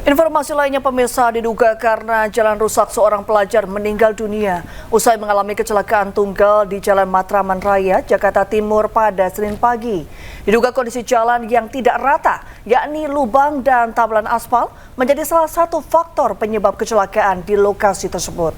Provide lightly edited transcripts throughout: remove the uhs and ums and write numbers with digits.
Informasi lainnya pemirsa, diduga karena jalan rusak seorang pelajar meninggal dunia usai mengalami kecelakaan tunggal di Jalan Matraman Raya, Jakarta Timur pada Senin pagi. Diduga kondisi jalan yang tidak rata, yakni lubang dan tambalan aspal, menjadi salah satu faktor penyebab kecelakaan di lokasi tersebut.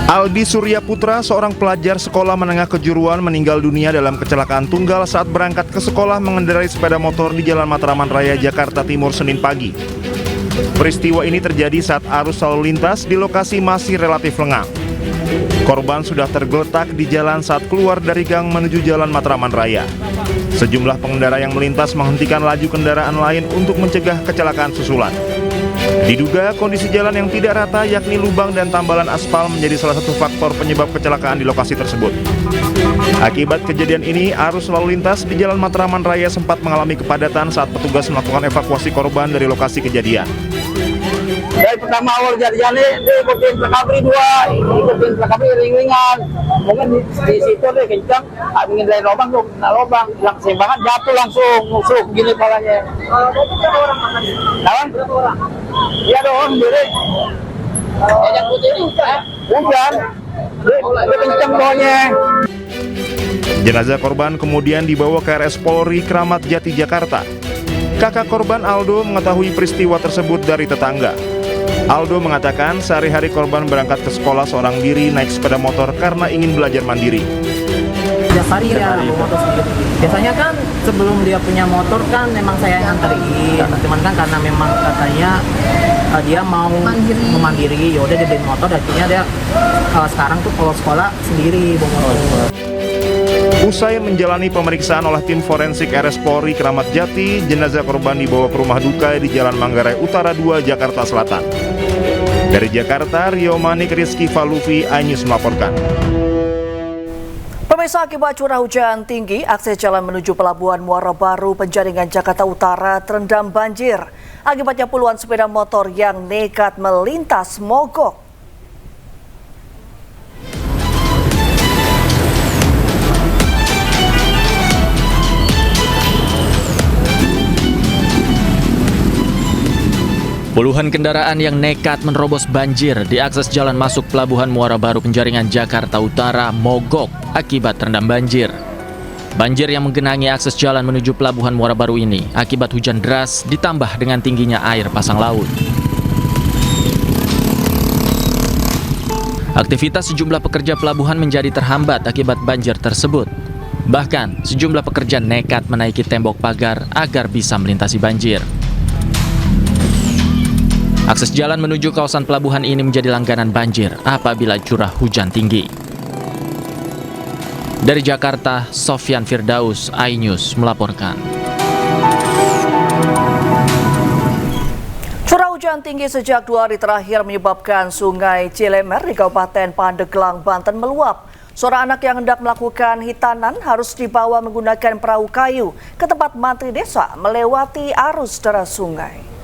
Aldi Surya Putra, seorang pelajar sekolah menengah kejuruan, meninggal dunia dalam kecelakaan tunggal saat berangkat ke sekolah mengendarai sepeda motor di Jalan Matraman Raya, Jakarta Timur, Senin pagi. Peristiwa ini terjadi saat arus lalu lintas di lokasi masih relatif lengang. Korban sudah tergeletak di jalan saat keluar dari gang menuju Jalan Matraman Raya. Sejumlah pengendara yang melintas menghentikan laju kendaraan lain untuk mencegah kecelakaan susulan. Diduga kondisi jalan yang tidak rata, yakni lubang dan tambalan aspal, menjadi salah satu faktor penyebab kecelakaan di lokasi tersebut. Akibat kejadian ini, arus lalu lintas di Jalan Matraman Raya sempat mengalami kepadatan saat petugas melakukan evakuasi korban dari lokasi kejadian. Dari pertama awal jadinya dia ikutin pelakabri ring-ringan. Mungkin di situ deh kencang, ingin dari lubang tuh, kena lubang, hilang keseimbangan, jatuh langsung, nusuk gini palanya. Berapa orang makanya? Berapa orang? Iya dong, diri. Yang putih ini hujan, dia kencang bawahnya. Jenazah korban kemudian dibawa ke RS Polri Kramat Jati, Jakarta. Kakak korban Aldo mengetahui peristiwa tersebut dari tetangga. Aldo mengatakan sehari-hari korban berangkat ke sekolah seorang diri naik sepeda motor karena ingin belajar mandiri. Tiap hari ya bawa motor sendiri. Biasanya kan sebelum dia punya motor kan memang saya yang nganterin. Cuman kan karena memang katanya dia mau memandiri, yaudah dia beli motor, akhirnya dia sekarang tuh kalau sekolah sendiri bawa motor. Usai menjalani pemeriksaan oleh tim forensik RS Polri Kramat Jati, jenazah korban dibawa ke rumah duka di Jalan Manggarai Utara 2, Jakarta Selatan. Dari Jakarta, Rio Manik, Rizky Falufi, iNews melaporkan. Pemirsa, akibat curah hujan tinggi, akses jalan menuju Pelabuhan Muara Baru, Penjaringan, Jakarta Utara terendam banjir. Akibatnya puluhan sepeda motor yang nekat melintas mogok. Puluhan kendaraan yang nekat menerobos banjir di akses jalan masuk Pelabuhan Muara Baru Penjaringan, Jakarta Utara mogok akibat terendam banjir. Banjir yang menggenangi akses jalan menuju Pelabuhan Muara Baru ini akibat hujan deras ditambah dengan tingginya air pasang laut. Aktivitas sejumlah pekerja pelabuhan menjadi terhambat akibat banjir tersebut. Bahkan sejumlah pekerja nekat menaiki tembok pagar agar bisa melintasi banjir. Akses jalan menuju kawasan pelabuhan ini menjadi langganan banjir apabila curah hujan tinggi. Dari Jakarta, Sofyan Firdaus, iNews melaporkan. Curah hujan tinggi sejak 2 hari terakhir menyebabkan Sungai Cilemer di Kabupaten Pandeglang, Banten meluap. Seorang anak yang hendak melakukan hitanan harus dibawa menggunakan perahu kayu ke tempat mantri desa melewati arus deras sungai.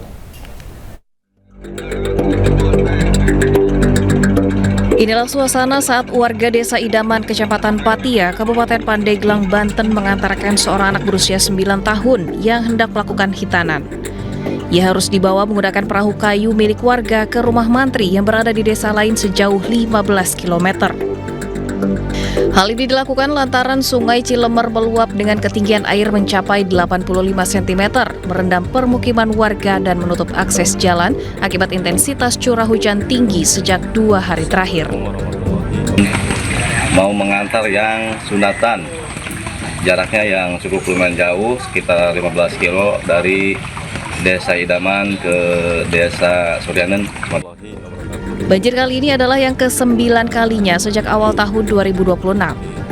Inilah suasana saat warga desa Idaman, Kecamatan Patia, Kabupaten Pandeglang, Banten mengantarkan seorang anak berusia 9 tahun yang hendak melakukan hitanan. Ia harus dibawa menggunakan perahu kayu milik warga ke rumah mantri yang berada di desa lain sejauh 15 km. Hal ini dilakukan lantaran Sungai Cilemer meluap dengan ketinggian air mencapai 85 cm, merendam permukiman warga dan menutup akses jalan akibat intensitas curah hujan tinggi sejak 2 hari terakhir. Mau mengantar yang sunatan, jaraknya yang cukup lumayan jauh, sekitar 15 kilo dari Desa Idaman ke Desa Suryanen. Banjir kali ini adalah yang ke-9 kalinya sejak awal tahun 2026.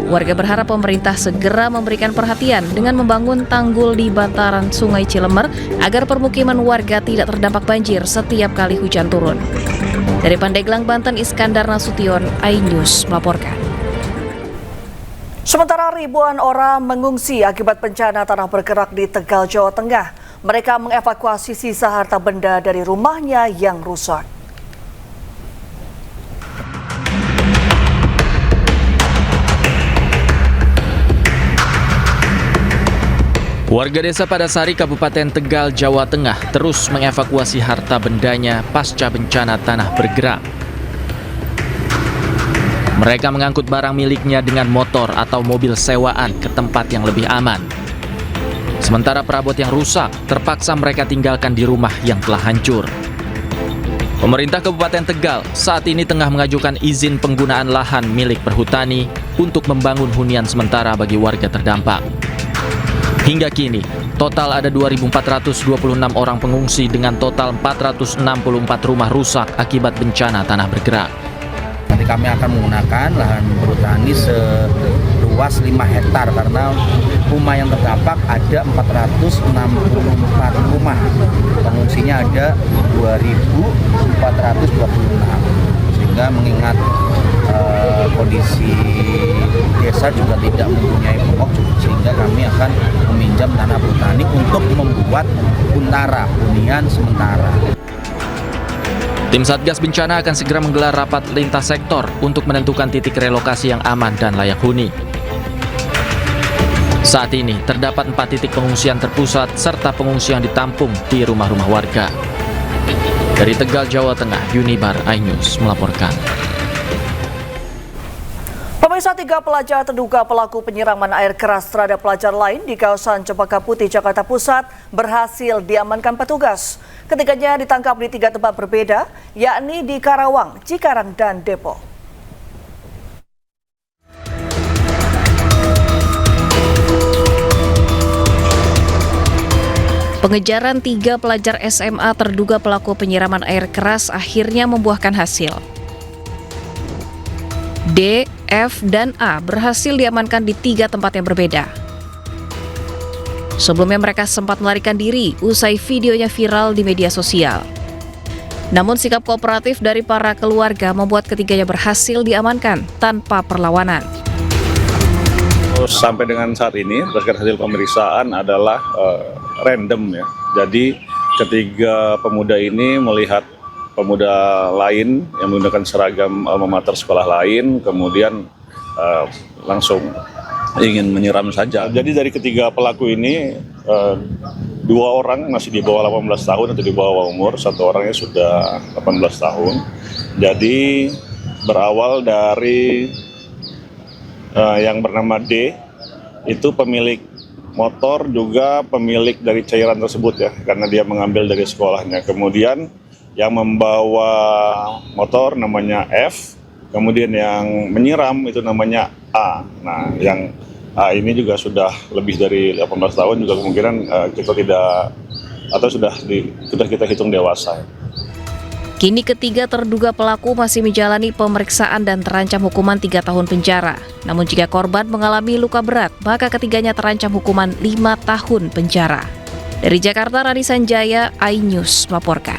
Warga berharap pemerintah segera memberikan perhatian dengan membangun tanggul di bantaran Sungai Cilemer agar permukiman warga tidak terdampak banjir setiap kali hujan turun. Dari Pandeglang, Banten, Iskandar Nasution, iNews melaporkan. Sementara ribuan orang mengungsi akibat bencana tanah bergerak di Tegal, Jawa Tengah. Mereka mengevakuasi sisa harta benda dari rumahnya yang rusak. Warga desa Padasari, Kabupaten Tegal, Jawa Tengah terus mengevakuasi harta bendanya pasca bencana tanah bergerak. Mereka mengangkut barang miliknya dengan motor atau mobil sewaan ke tempat yang lebih aman. Sementara perabot yang rusak terpaksa mereka tinggalkan di rumah yang telah hancur. Pemerintah Kabupaten Tegal saat ini tengah mengajukan izin penggunaan lahan milik perhutani untuk membangun hunian sementara bagi warga terdampak. Hingga kini, total ada 2.426 orang pengungsi dengan total 464 rumah rusak akibat bencana tanah bergerak. Nanti kami akan menggunakan lahan perhutani seluas 5 hektar karena rumah yang terdampak ada 464 rumah. Pengungsinya ada 2.426. Sehingga mengingat kondisi desa juga tidak mempunyai pokok, sehingga kami akan meminjam tanah perhutani untuk membuat hunian sementara. Tim Satgas Bencana akan segera menggelar rapat lintas sektor untuk menentukan titik relokasi yang aman dan layak huni. Saat ini terdapat 4 titik pengungsian terpusat serta pengungsian ditampung di rumah-rumah warga. Dari Tegal, Jawa Tengah, Unibar iNews melaporkan. Pemirsa, 3 pelajar terduga pelaku penyiraman air keras terhadap pelajar lain di kawasan Cempaka Putih, Jakarta Pusat berhasil diamankan petugas. Ketiganya ditangkap di 3 tempat berbeda, yakni di Karawang, Cikarang, dan Depok. Pengejaran 3 pelajar SMA terduga pelaku penyiraman air keras akhirnya membuahkan hasil. D, F, dan A berhasil diamankan di 3 tempat yang berbeda. Sebelumnya mereka sempat melarikan diri usai videonya viral di media sosial. Namun sikap kooperatif dari para keluarga membuat ketiganya berhasil diamankan tanpa perlawanan. Sampai dengan saat ini berdasarkan hasil pemeriksaan adalah random ya. Jadi ketiga pemuda ini melihat pemuda lain yang menggunakan seragam alma mater sekolah lain, kemudian langsung ingin menyiram saja. Jadi dari ketiga pelaku ini, 2 orang masih di bawah 18 tahun atau di bawah umur, 1 orangnya sudah 18 tahun. Jadi berawal dari yang bernama D, itu pemilik motor juga pemilik dari cairan tersebut ya, karena dia mengambil dari sekolahnya. Kemudian yang membawa motor namanya F, kemudian yang menyiram itu namanya A. Nah, yang A ini juga sudah lebih dari 18 tahun, juga kemungkinan kita tidak, atau sudah kita hitung dewasa. Kini ketiga terduga pelaku masih menjalani pemeriksaan dan terancam hukuman 3 tahun penjara. Namun jika korban mengalami luka berat, maka ketiganya terancam hukuman 5 tahun penjara. Dari Jakarta, Radi Sanjaya, iNews melaporkan.